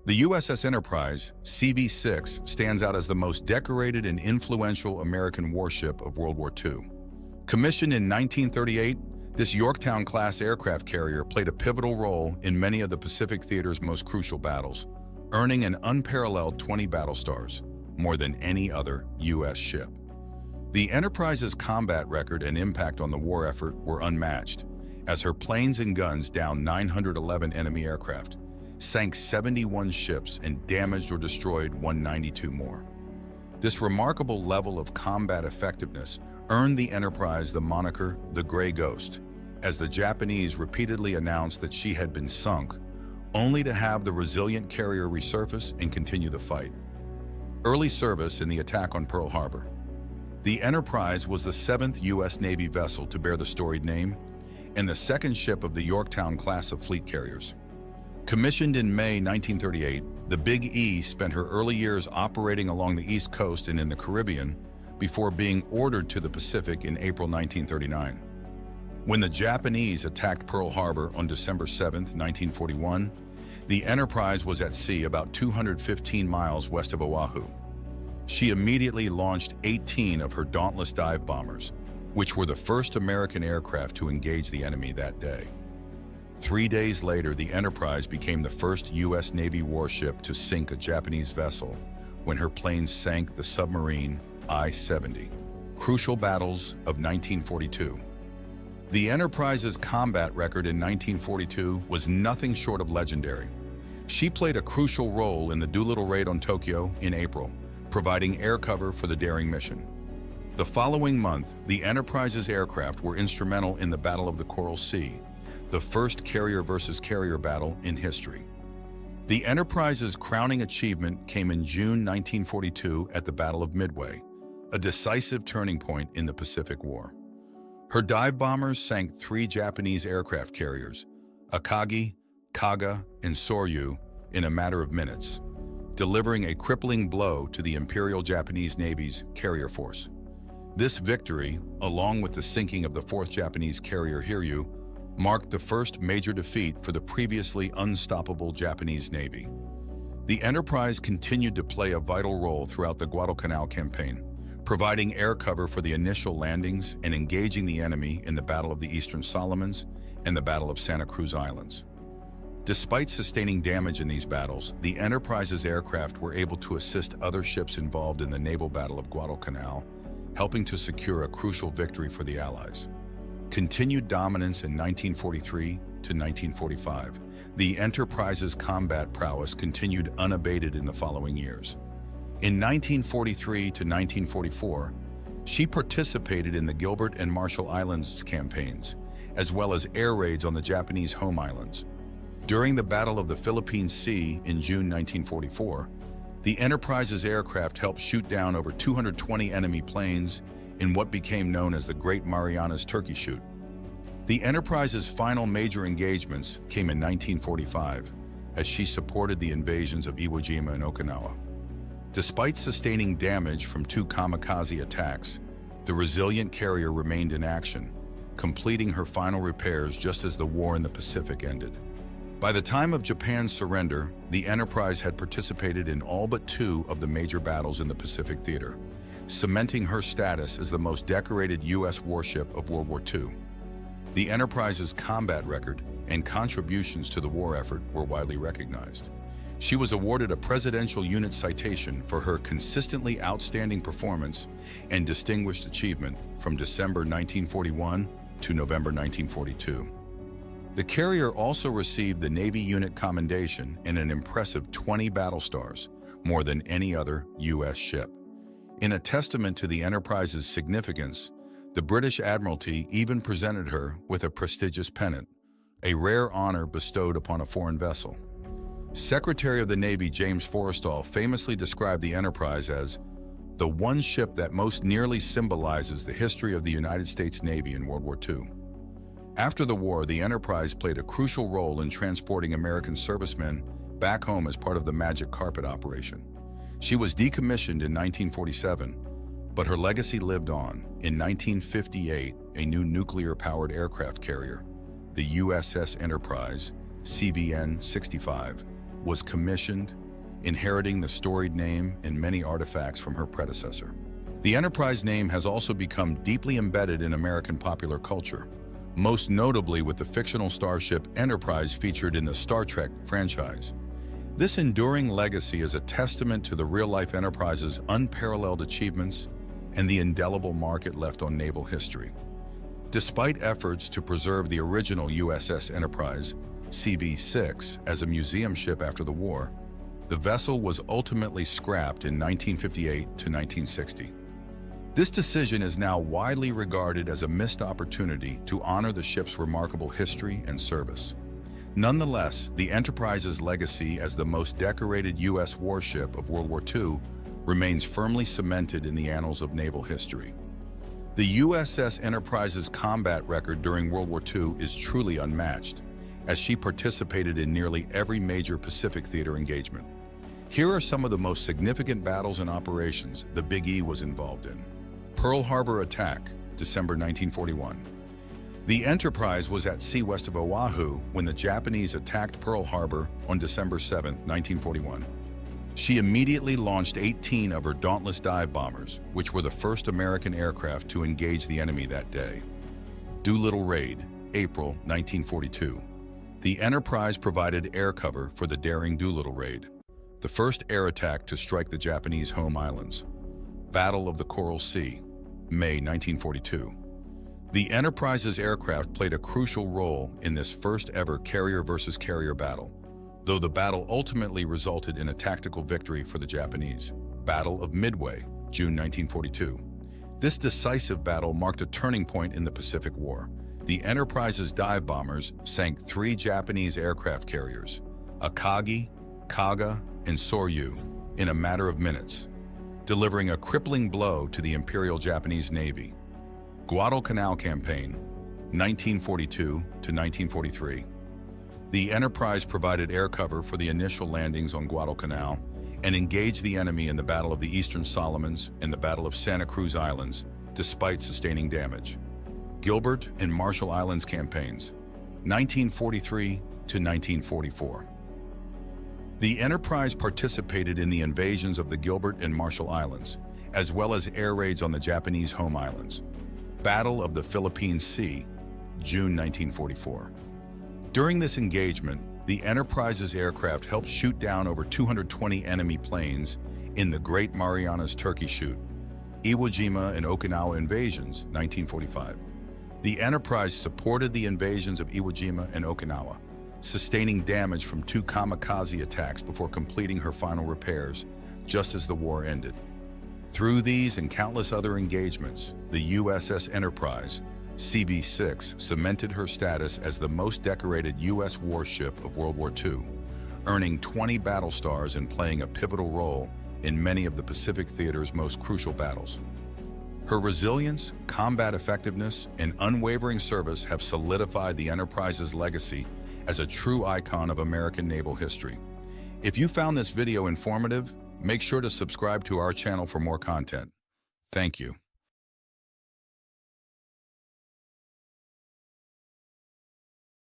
The USS Enterprise, CV-6, stands out as the most decorated and influential American warship of World War II. Commissioned in 1938, this Yorktown-class aircraft carrier played a pivotal role in many of the Pacific theater's most crucial battles, earning an unparalleled 20 battle stars, more than any other U.S. ship. The Enterprise's combat record and impact on the war effort were unmatched, as her planes and guns downed 911 enemy aircraft, sank 71 ships, and damaged or destroyed 192 more. This remarkable level of combat effectiveness earned the Enterprise the moniker the Gray Ghost, as the Japanese repeatedly announced that she had been sunk, only to have the resilient carrier resurface and continue the fight. Early service in the attack on Pearl Harbor. The Enterprise was the 7th U.S. Navy vessel to bear the storied name and the second ship of the Yorktown-class of fleet carriers. Commissioned in May 1938, the Big E spent her early years operating along the East Coast and in the Caribbean before being ordered to the Pacific in April 1939. When the Japanese attacked Pearl Harbor on December 7, 1941, the Enterprise was at sea about 215 miles west of Oahu. She immediately launched 18 of her Dauntless dive bombers, which were the first American aircraft to engage the enemy that day. 3 days later, the Enterprise became the first U.S. Navy warship to sink a Japanese vessel when her planes sank the submarine I-70. Crucial battles of 1942. The Enterprise's combat record in 1942 was nothing short of legendary. She played a crucial role in the Doolittle raid on Tokyo in April, providing air cover for the daring mission. The following month, the Enterprise's aircraft were instrumental in the Battle of the Coral Sea, the first carrier versus carrier battle in history. The Enterprise's crowning achievement came in June 1942 at the Battle of Midway, a decisive turning point in the Pacific War. Her dive bombers sank 3 Japanese aircraft carriers, Akagi, Kaga, and Soryu, in a matter of minutes, delivering a crippling blow to the Imperial Japanese Navy's carrier force. This victory, along with the sinking of the 4th Japanese carrier Hiryu, marked the first major defeat for the previously unstoppable Japanese Navy. The Enterprise continued to play a vital role throughout the Guadalcanal campaign, providing air cover for the initial landings and engaging the enemy in the Battle of the Eastern Solomons and the Battle of Santa Cruz Islands. Despite sustaining damage in these battles, the Enterprise's aircraft were able to assist other ships involved in the naval Battle of Guadalcanal, helping to secure a crucial victory for the Allies. Continued dominance in 1943 to 1945, the Enterprise's combat prowess continued unabated in the following years. In 1943 to 1944, she participated in the Gilbert and Marshall Islands campaigns, as well as air raids on the Japanese home islands. During the Battle of the Philippine Sea in June 1944, the Enterprise's aircraft helped shoot down over 220 enemy planes in what became known as the Great Marianas Turkey Shoot. The Enterprise's final major engagements came in 1945, as she supported the invasions of Iwo Jima and Okinawa. Despite sustaining damage from 2 kamikaze attacks, the resilient carrier remained in action, completing her final repairs just as the war in the Pacific ended. By the time of Japan's surrender, the Enterprise had participated in all but 2 of the major battles in the Pacific theater, cementing her status as the most decorated U.S. warship of World War II. The Enterprise's combat record and contributions to the war effort were widely recognized. She was awarded a Presidential Unit Citation for her consistently outstanding performance and distinguished achievement from December 1941 to November 1942. The carrier also received the Navy Unit Commendation and an impressive 20 battle stars, more than any other U.S. ship. In a testament to the Enterprise's significance, the British Admiralty even presented her with a prestigious pennant, a rare honor bestowed upon a foreign vessel. Secretary of the Navy James Forrestal famously described the Enterprise as the one ship that most nearly symbolizes the history of the United States Navy in World War II. After the war, the Enterprise played a crucial role in transporting American servicemen back home as part of the Magic Carpet operation. She was decommissioned in 1947, but her legacy lived on. In 1958, a new nuclear-powered aircraft carrier, the USS Enterprise, CVN-65, was commissioned, inheriting the storied name and many artifacts from her predecessor. The Enterprise name has also become deeply embedded in American popular culture, most notably with the fictional starship Enterprise featured in the Star Trek franchise. This enduring legacy is a testament to the real-life Enterprise's unparalleled achievements and the indelible mark it left on naval history. Despite efforts to preserve the original USS Enterprise, CV-6, as a museum ship after the war, the vessel was ultimately scrapped in 1958 to 1960. This decision is now widely regarded as a missed opportunity to honor the ship's remarkable history and service. Nonetheless, the Enterprise's legacy as the most decorated U.S. warship of World War II remains firmly cemented in the annals of naval history. The USS Enterprise's combat record during World War II is truly unmatched, as she participated in nearly every major Pacific theater engagement. Here are some of the most significant battles and operations the Big E was involved in. Pearl Harbor attack, December 1941. The Enterprise was at sea west of Oahu when the Japanese attacked Pearl Harbor on December 7, 1941. She immediately launched 18 of her Dauntless dive bombers, which were the first American aircraft to engage the enemy that day. Doolittle Raid, April 1942. The Enterprise provided air cover for the daring Doolittle Raid, the first air attack to strike the Japanese home islands. Battle of the Coral Sea, May 1942. The Enterprise's aircraft played a crucial role in this first-ever carrier versus carrier battle, though the battle ultimately resulted in a tactical victory for the Japanese. Battle of Midway, June 1942. This decisive battle marked a turning point in the Pacific War. The Enterprise's dive bombers sank 3 Japanese aircraft carriers, Akagi, Kaga, and Soryu, in a matter of minutes, delivering a crippling blow to the Imperial Japanese Navy. Guadalcanal Campaign, 1942 to 1943. The Enterprise provided air cover for the initial landings on Guadalcanal and engaged the enemy in the Battle of the Eastern Solomons and the Battle of Santa Cruz Islands, despite sustaining damage. Gilbert and Marshall Islands Campaigns, 1943 to 1944. The Enterprise participated in the invasions of the Gilbert and Marshall Islands, as well as air raids on the Japanese home islands. Battle of the Philippine Sea, June 1944. During this engagement, the Enterprise's aircraft helped shoot down over 220 enemy planes in the Great Marianas Turkey Shoot, Iwo Jima and Okinawa invasions, 1945. The Enterprise supported the invasions of Iwo Jima and Okinawa, sustaining damage from 2 kamikaze attacks before completing her final repairs just as the war ended. Through these and countless other engagements, the USS Enterprise, CV-6, cemented her status as the most decorated U.S. warship of World War II, earning 20 battle stars and playing a pivotal role in many of the Pacific theater's most crucial battles. Her resilience, combat effectiveness, and unwavering service have solidified the Enterprise's legacy as a true icon of American naval history. If you found this video informative, make sure to subscribe to our channel for more content. Thank you.